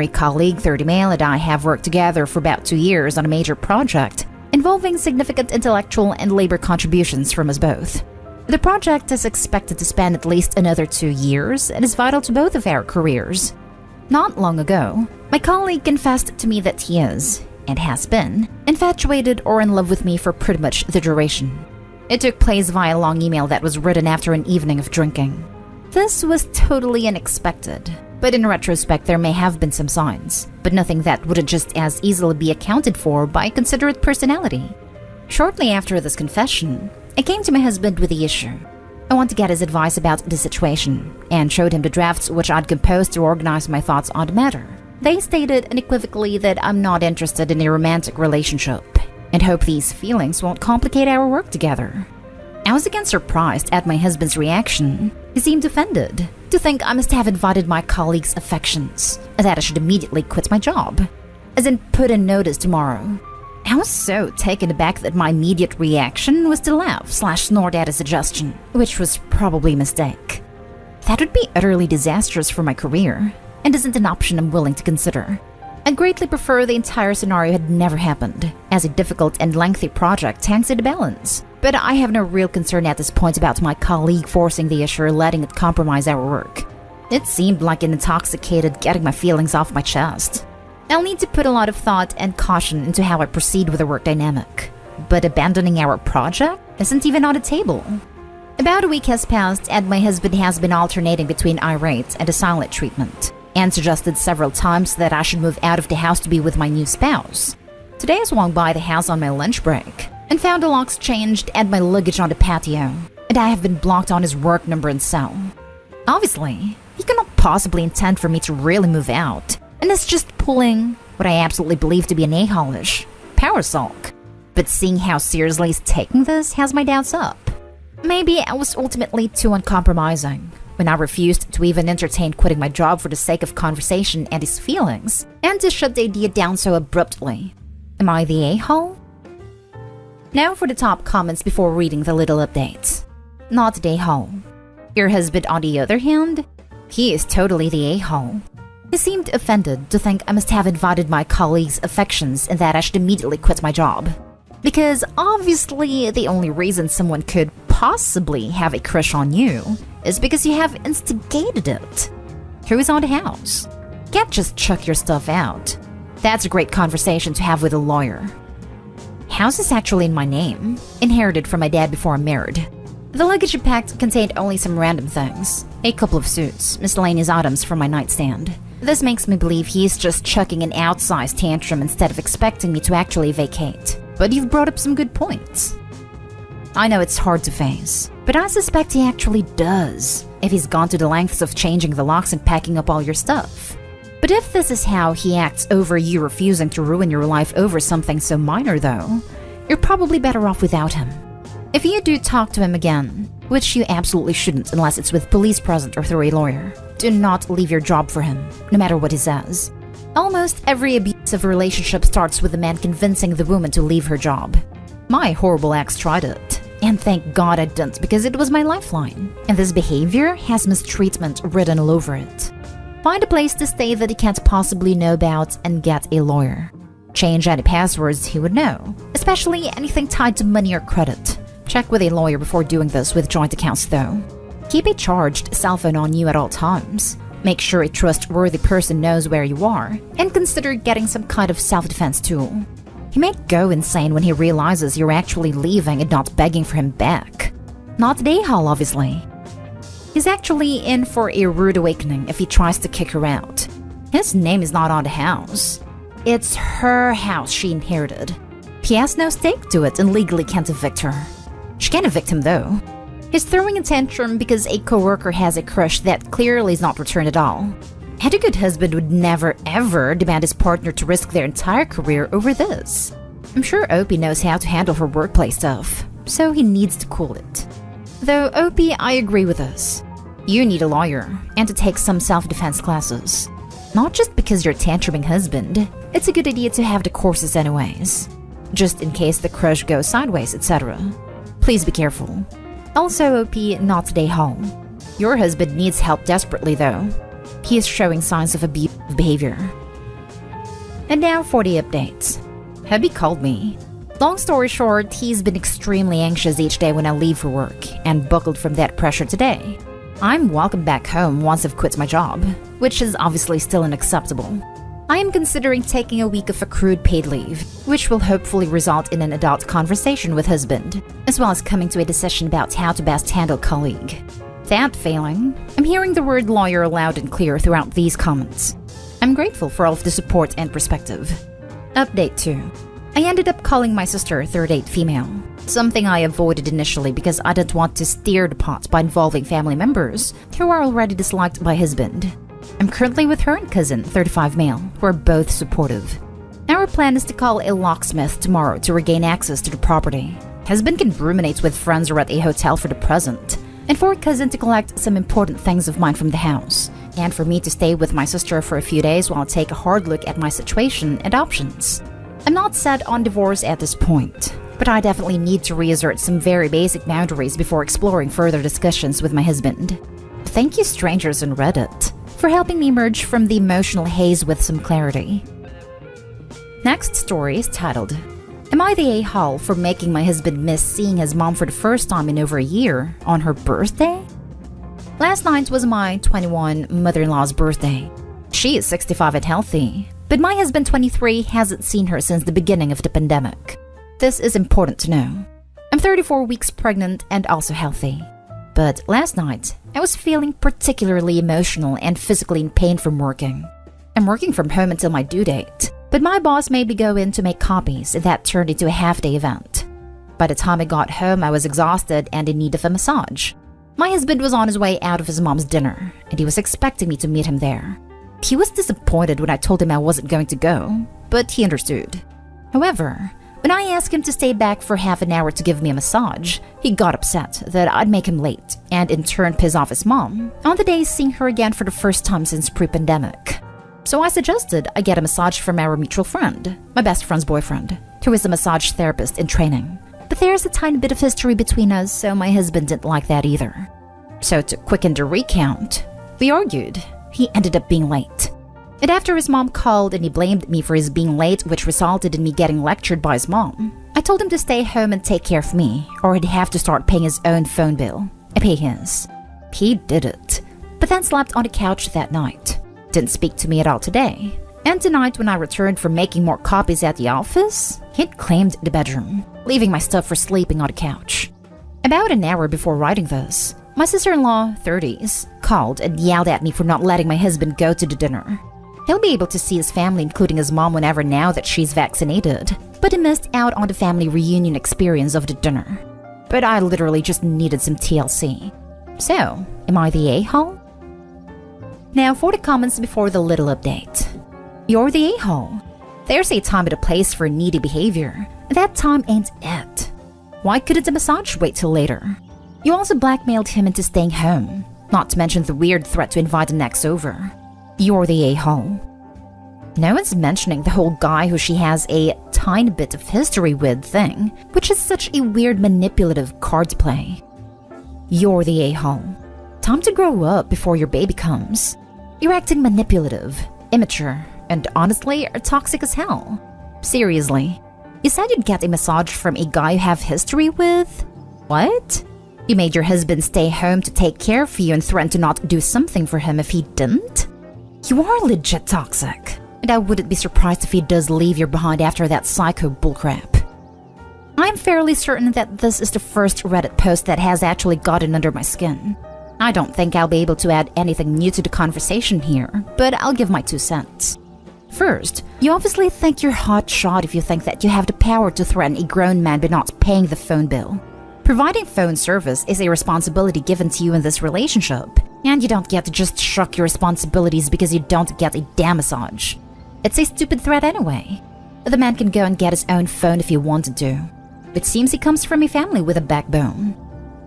A colleague, 30 male, and I have worked together for about 2 years on a major project involving significant intellectual and labor contributions from us both. The project is expected to span at least another 2 years and is vital to both of our careers. Not long ago, my colleague confessed to me that he is, and has been, infatuated or in love with me for pretty much the duration. It took place via a long email that was written after an evening of drinking. This was totally unexpected, but in retrospect there may have been some signs, but nothing that wouldn't just as easily be accounted for by a considerate personality. Shortly after this confession, I came to my husband with the issue. I want to get his advice about the situation, and showed him the drafts which I'd composed to organize my thoughts on the matter. They stated unequivocally that I'm not interested in a romantic relationship, and hope these feelings won't complicate our work together. I was again surprised at my husband's reaction. He seemed offended, to think I must have invited my colleague's affections, and that I should immediately quit my job, as in put in notice tomorrow. I was so taken aback that my immediate reaction was to laugh/snort at a suggestion, which was probably a mistake. That would be utterly disastrous for my career, and isn't an option I'm willing to consider. I greatly prefer the entire scenario had never happened, as a difficult and lengthy project hangs in the balance. But I have no real concern at this point about my colleague forcing the issue or letting it compromise our work. It seemed like an intoxicated getting my feelings off my chest. I'll need to put a lot of thought and caution into how I proceed with the work dynamic. But abandoning our project isn't even on the table. About a week has passed and my husband has been alternating between irate and a silent treatment, and suggested several times that I should move out of the house to be with my new spouse. Today I swung by the house on my lunch break and found the locks changed and my luggage on the patio, and I have been blocked on his work number and cell. Obviously, he cannot possibly intend for me to really move out, and is just pulling what I absolutely believe to be an a-holish power sulk. But seeing how seriously he's taking this has my doubts up. Maybe I was ultimately too uncompromising when I refused to even entertain quitting my job for the sake of conversation and his feelings, and to shut the idea down so abruptly. Am I the a-hole? Now for the top comments before reading the little updates. Not the a-hole. Your husband, on the other hand, he is totally the a-hole. He seemed offended to think I must have invited my colleague's affections and that I should immediately quit my job. Because obviously the only reason someone could possibly have a crush on you is because you have instigated it. Who is on the house? Can't just chuck your stuff out. That's a great conversation to have with a lawyer. House is actually in my name, inherited from my dad before I married. The luggage I packed contained only some random things, a couple of suits, miscellaneous items from my nightstand. This makes me believe he's just chucking an outsized tantrum instead of expecting me to actually vacate. But you've brought up some good points. I know it's hard to face, but I suspect he actually does, if he's gone to the lengths of changing the locks and packing up all your stuff. But if this is how he acts over you refusing to ruin your life over something so minor though, you're probably better off without him. If you do talk to him again, which you absolutely shouldn't unless it's with police present or through a lawyer, do not leave your job for him, no matter what he says. Almost every abusive relationship starts with the man convincing the woman to leave her job. My horrible ex tried it, and thank God I didn't because it was my lifeline, and this behavior has mistreatment written all over it. Find a place to stay that he can't possibly know about and get a lawyer. Change any passwords he would know, especially anything tied to money or credit. Check with a lawyer before doing this with joint accounts though. Keep a charged cell phone on you at all times. Make sure a trustworthy person knows where you are, and consider getting some kind of self-defense tool. He may go insane when he realizes you're actually leaving and not begging for him back. Not the a-hole, obviously. He's actually in for a rude awakening if he tries to kick her out. His name is not on the house. It's her house she inherited. He has no stake to it and legally can't evict her. She can evict him though. He's throwing a tantrum because a coworker has a crush that clearly is not returned at all. And a good husband would never ever demand his partner to risk their entire career over this. I'm sure Opie knows how to handle her workplace stuff, so he needs to cool it. Though Opie, I agree with this. You need a lawyer, and to take some self-defense classes. Not just because you're a tantruming husband, it's a good idea to have the courses anyways. Just in case the crush goes sideways, etc. Please be careful. Also, OP, not the a-hole. Your husband needs help desperately though. He is showing signs of abusive behavior. And now for the updates. Hubby called me. Long story short, he's been extremely anxious each day when I leave for work, and buckled from that pressure today. I'm welcome back home once I've quit my job, which is obviously still unacceptable. I am considering taking a week of accrued paid leave, which will hopefully result in an adult conversation with husband, as well as coming to a decision about how to best handle colleague. That failing, I'm hearing the word lawyer loud and clear throughout these comments. I'm grateful for all of the support and perspective. Update 2. I ended up calling my sister third date female, something I avoided initially because I didn't want to stir the pot by involving family members who are already disliked by husband. I'm currently with her and cousin, 35 male, who are both supportive. Our plan is to call a locksmith tomorrow to regain access to the property. Husband can ruminate with friends or at a hotel for the present, and for cousin to collect some important things of mine from the house, and for me to stay with my sister for a few days while I take a hard look at my situation and options. I'm not set on divorce at this point, but I definitely need to reassert some very basic boundaries before exploring further discussions with my husband. Thank you, strangers on Reddit, for helping me emerge from the emotional haze with some clarity. Next story is titled, Am I the a-hole for making my husband miss seeing his mom for the first time in over a year on her birthday? Last night was my 21 mother-in-law's birthday. She is 65 and healthy, but my husband, 23, hasn't seen her since the beginning of the pandemic. This is important to know. I'm 34 weeks pregnant and also healthy. But last night, I was feeling particularly emotional and physically in pain from working. I'm working from home until my due date, but my boss made me go in to make copies, and that turned into a half-day event. By the time I got home, I was exhausted and in need of a massage. My husband was on his way out of his mom's dinner, and he was expecting me to meet him there. He was disappointed when I told him I wasn't going to go, but he understood. However, when I asked him to stay back for half an hour to give me a massage, he got upset that I'd make him late, and in turn piss off his mom on the day seeing her again for the first time since pre-pandemic. So I suggested I get a massage from our mutual friend, my best friend's boyfriend, who is a massage therapist in training. But there's a tiny bit of history between us, so my husband didn't like that either. So to quicken the recount, we argued. He ended up being late. And after his mom called and he blamed me for his being late, which resulted in me getting lectured by his mom, I told him to stay home and take care of me, or he'd have to start paying his own phone bill. I pay his. He did it, but then slept on the couch that night. Didn't speak to me at all today. And tonight when I returned from making more copies at the office, he'd claimed the bedroom, leaving my stuff for sleeping on the couch. About an hour before writing this, my sister-in-law, 30s, called and yelled at me for not letting my husband go to the dinner. He'll be able to see his family, including his mom, whenever now that she's vaccinated, but he missed out on the family reunion experience of the dinner. But I literally just needed some TLC. So, am I the a-hole? Now for the comments before the little update. You're the a-hole. There's a time and a place for needy behavior. That time ain't it. Why couldn't the massage wait till later? You also blackmailed him into staying home, not to mention the weird threat to invite an ex over. You're the a-hole. No one's mentioning the whole guy who she has a tiny bit of history with thing, which is such a weird manipulative card play. You're the a-hole. Time to grow up before your baby comes. You're acting manipulative, immature, and honestly are toxic as hell. Seriously. You said you'd get a massage from a guy you have history with? What? You made your husband stay home to take care of you and threatened to not do something for him if he didn't? You are legit toxic, and I wouldn't be surprised if he does leave you behind after that psycho bullcrap. I'm fairly certain that this is the first Reddit post that has actually gotten under my skin. I don't think I'll be able to add anything new to the conversation here, but I'll give my 2 cents. First, you obviously think you're hot shot if you think that you have the power to threaten a grown man by not paying the phone bill. Providing phone service is a responsibility given to you in this relationship, and you don't get to just shrug your responsibilities because you don't get a damn massage. It's a stupid threat anyway. The man can go and get his own phone if he wanted to. It seems he comes from a family with a backbone.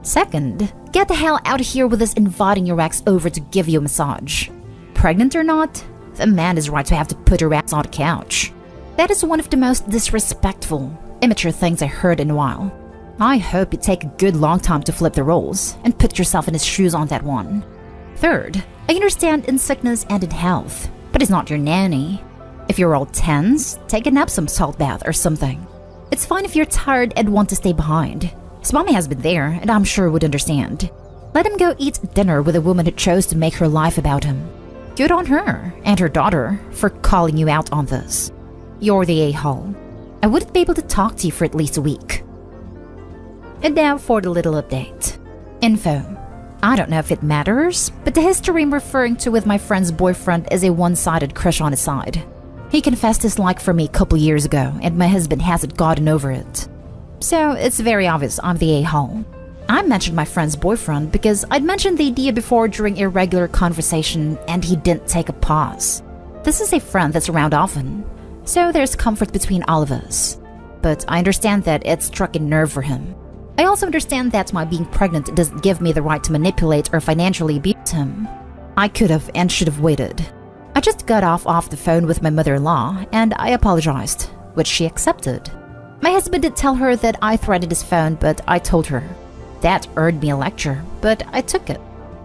Second, get the hell out of here with this inviting your ex over to give you a massage. Pregnant or not, the man is right to have to put her ass on the couch. That is one of the most disrespectful, immature things I heard in a while. I hope you take a good long time to flip the roles and put yourself in his shoes on that one. Third, I understand in sickness and in health, but he's not your nanny. If you're all tense, take a nap, some salt bath or something. It's fine if you're tired and want to stay behind. His mommy has been there and I'm sure would understand. Let him go eat dinner with a woman who chose to make her life about him. Good on her and her daughter for calling you out on this. You're the a-hole. I wouldn't be able to talk to you for at least a week. And now for the little update. Info. I don't know if it matters, but the history I'm referring to with my friend's boyfriend is a one-sided crush on his side. He confessed his like for me a couple years ago, and my husband hasn't gotten over it. So it's very obvious I'm the a-hole. I mentioned my friend's boyfriend because I'd mentioned the idea before during a regular conversation and he didn't take a pause. This is a friend that's around often, so there's comfort between all of us. But I understand that it struck a nerve for him. I also understand that my being pregnant doesn't give me the right to manipulate or financially abuse him. I could have and should have waited. I just got off the phone with my mother-in-law and I apologized, which she accepted. My husband did tell her that I threatened his phone, but I told her. That earned me a lecture, but I took it.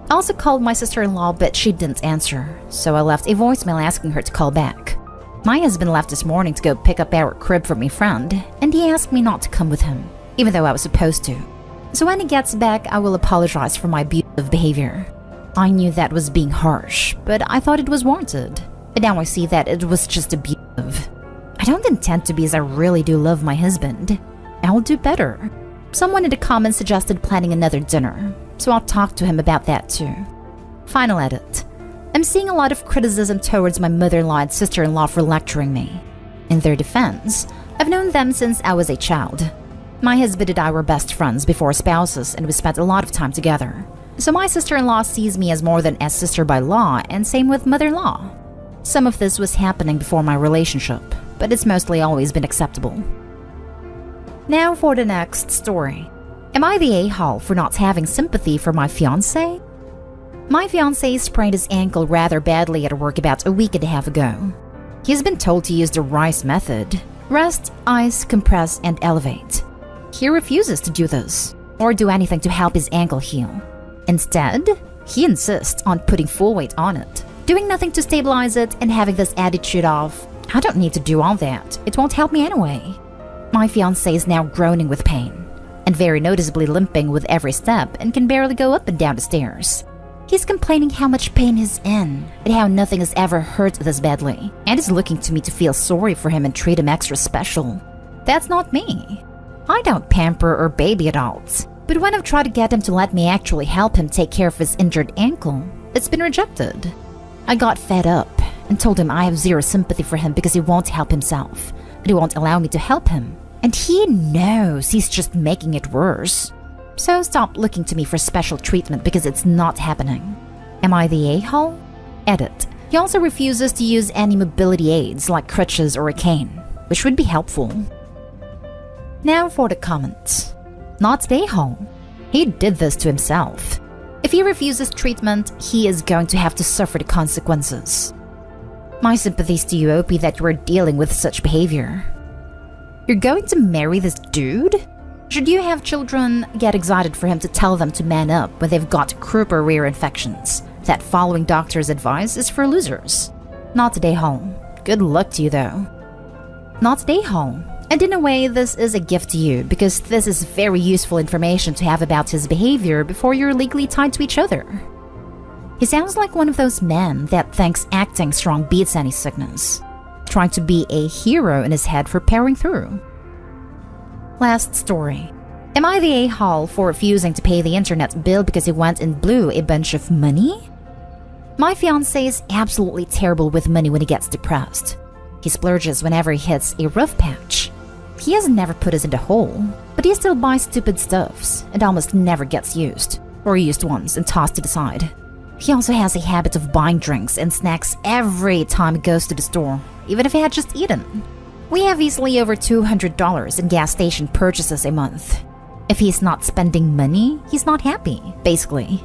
I also called my sister-in-law, but she didn't answer, so I left a voicemail asking her to call back. My husband left this morning to go pick up our crib from a friend, and he asked me not to come with him, even though I was supposed to. So when he gets back, I will apologize for my abusive behavior. I knew that was being harsh, but I thought it was warranted. And now I see that it was just abusive. I don't intend to be, as I really do love my husband. I'll do better. Someone in the comments suggested planning another dinner, so I'll talk to him about that too. Final edit. I'm seeing a lot of criticism towards my mother-in-law and sister-in-law for lecturing me. In their defense, I've known them since I was a child. My husband and I were best friends before spouses and we spent a lot of time together. So my sister-in-law sees me as more than a sister by law, and same with mother-in-law. Some of this was happening before my relationship, but it's mostly always been acceptable. Now for the next story. Am I the a-hole for not having sympathy for my fiancé? My fiancé sprained his ankle rather badly at work about a week and a half ago. He's been told to use the RICE method: rest, ice, compress, and elevate. He refuses to do this, or do anything to help his ankle heal. Instead, he insists on putting full weight on it, doing nothing to stabilize it, and having this attitude of, I don't need to do all that, it won't help me anyway. My fiancé is now groaning with pain, and very noticeably limping with every step and can barely go up and down the stairs. He's complaining how much pain he's in, and how nothing has ever hurt this badly, and is looking to me to feel sorry for him and treat him extra special. That's not me. I don't pamper or baby adults, but when I've tried to get him to let me actually help him take care of his injured ankle, it's been rejected. I got fed up and told him I have zero sympathy for him because he won't help himself, and he won't allow me to help him. And he knows he's just making it worse. So stop looking to me for special treatment because it's not happening. Am I the a-hole? Edit. He also refuses to use any mobility aids like crutches or a cane, which would be helpful. Now for the comments. Not the a-hole. He did this to himself. If he refuses treatment, he is going to have to suffer the consequences. My sympathies to you, OP, that you are dealing with such behavior. You're going to marry this dude? Should you have children, get excited for him to tell them to man up when they've got croup or rear infections. That following doctor's advice is for losers. Not a home. Good luck to you though. Not a home. And in a way, this is a gift to you because this is very useful information to have about his behavior before you're legally tied to each other. He sounds like one of those men that thinks acting strong beats any sickness, trying to be a hero in his head for powering through. Last story. Am I the a-hole for refusing to pay the internet bill because he went and blew a bunch of money? My fiancé is absolutely terrible with money when he gets depressed. He splurges whenever he hits a rough patch. He has never put us in the hole, but he still buys stupid stuffs and almost never gets used, or used once and tossed to the side. He also has a habit of buying drinks and snacks every time he goes to the store, even if he had just eaten. We have easily over $200 in gas station purchases a month. If he's not spending money, he's not happy, basically.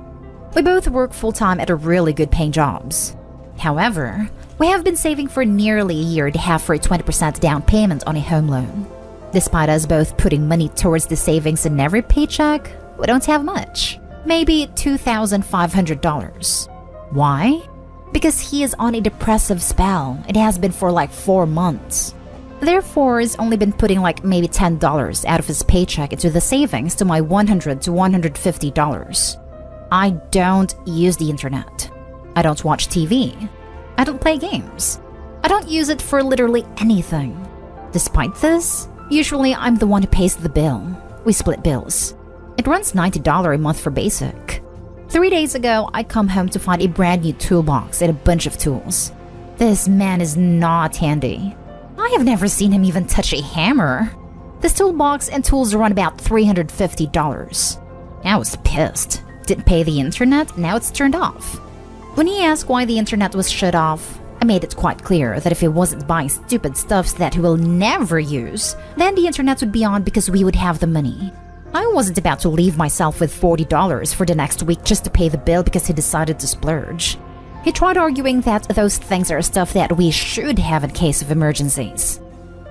We both work full-time at a really good paying jobs. However, we have been saving for nearly a year and a half for a 20% down payment on a home loan. Despite us both putting money towards the savings in every paycheck, we don't have much. Maybe $2,500. Why? because he is on a depressive spell. It has been for like 4 months. Therefore, he's only been putting like maybe $10 out of his paycheck into the savings to my $100 to $150. I don't use the internet. I don't watch TV. I don't play games. I don't use it for literally anything. Despite this, usually I'm the one who pays the bill. We split bills. It runs $90 a month for basic. 3 days ago, I come home to find a brand new toolbox and a bunch of tools. This man is not handy. I have never seen him even touch a hammer. This toolbox and tools run about $350. I was pissed. Didn't pay the internet, now it's turned off. When he asked why the internet was shut off, I made it quite clear that if he wasn't buying stupid stuffs that he will never use, then the internet would be on because we would have the money. I wasn't about to leave myself with $40 for the next week just to pay the bill because he decided to splurge. He tried arguing that those things are stuff that we should have in case of emergencies.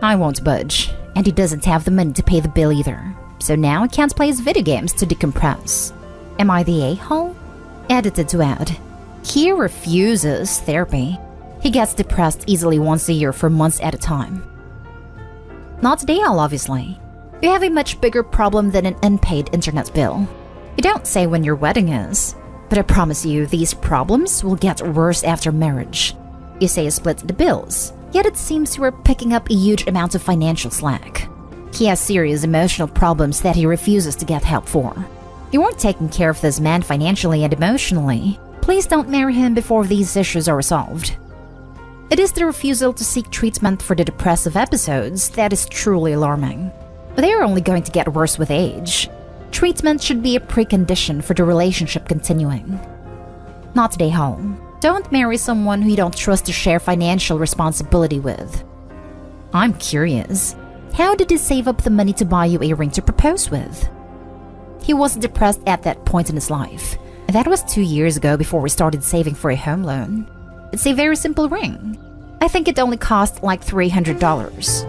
I won't budge, and he doesn't have the money to pay the bill either. So now I can't play his video games to decompress. Am I the a-hole? Edited to add. He refuses therapy. He gets depressed easily once a year for months at a time. Not the a-hole, obviously. You have a much bigger problem than an unpaid internet bill. You don't say when your wedding is, but I promise you these problems will get worse after marriage. You say you split the bills, yet it seems you are picking up a huge amount of financial slack. He has serious emotional problems that he refuses to get help for. You aren't taking care of this man financially and emotionally. Please don't marry him before these issues are resolved. It is the refusal to seek treatment for the depressive episodes that is truly alarming. They are only going to get worse with age. Treatment should be a precondition for the relationship continuing. Not the a-hole. Don't marry someone who you don't trust to share financial responsibility with. I'm curious. How did he save up the money to buy you a ring to propose with? He wasn't depressed at that point in his life. That was 2 years ago before we started saving for a home loan. It's a very simple ring. I think it only cost like $300.